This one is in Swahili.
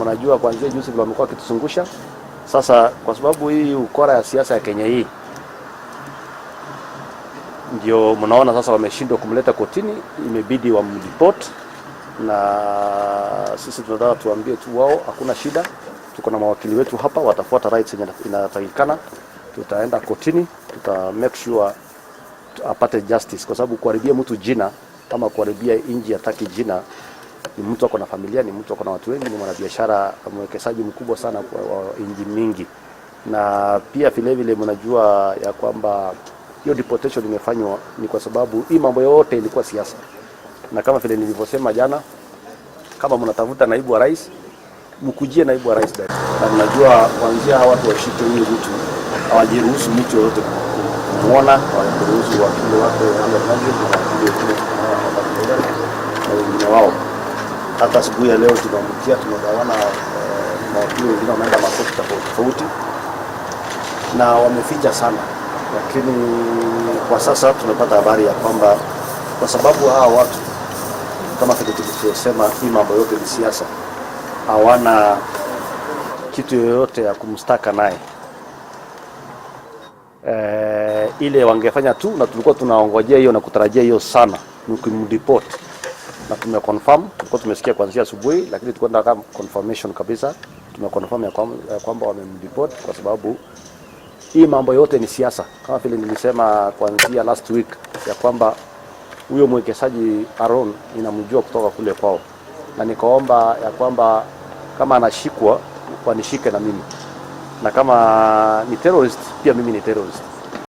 mnajua kuanzia juzi vile wamekuwa kituzungusha. Sasa kwa sababu hii ukora ya siasa ya Kenya hii ndio mnaona sasa wameshindwa kumleta kotini, imebidi wamdeport. Na sisi tunataka tuambie tu wao hakuna shida, tuko na mawakili wetu hapa, watafuata rights yenye inatakikana. Tutaenda kotini, tuta make sure apate justice, kwa sababu kuharibia mtu jina kama kuharibia inji ataki jina, ni mtu ako na familia, ni mtu ako na watu wengi, ni mwanabiashara, mwekezaji mkubwa sana kwa inji mingi. Na pia vile vile mnajua ya kwamba hiyo deportation imefanywa ni kwa sababu hii mambo yote ilikuwa siasa. Na kama vile nilivyosema jana, kama mnatafuta naibu wa rais, mkujie naibu wa rais. Na mnajua kuanzia watu washike huyu mtu, hawajiruhusu mtu yote kumuona, hawajiruhusu wakili wake wale kazi na wengine wao. Hata asubuhi ya leo tunamkia, tumegawana mawakili wengine wameenda makosa tofauti na wameficha sana. Lakini kwa sasa tumepata habari ya kwamba kwa sababu hao watu kama vile tulivyosema, hii mambo yote ni siasa, hawana kitu yoyote ya kumstaka naye. Ile wangefanya tu, na tulikuwa tunaongojea hiyo na kutarajia hiyo sana, ni kumdeport. Na tumeconfirm, tulikuwa tumesikia kuanzia asubuhi, lakini tulikuwa tunataka confirmation kabisa. Tumeconfirm ya kwamba wamemdeport kwa sababu hii mambo yote ni siasa. Kama vile nilisema kuanzia last week ya kwamba huyo mwekezaji Aaron ninamjua kutoka kule kwao, na nikaomba ya kwamba kama anashikwa wanishike na mimi, na kama ni terrorist pia mimi ni terrorist.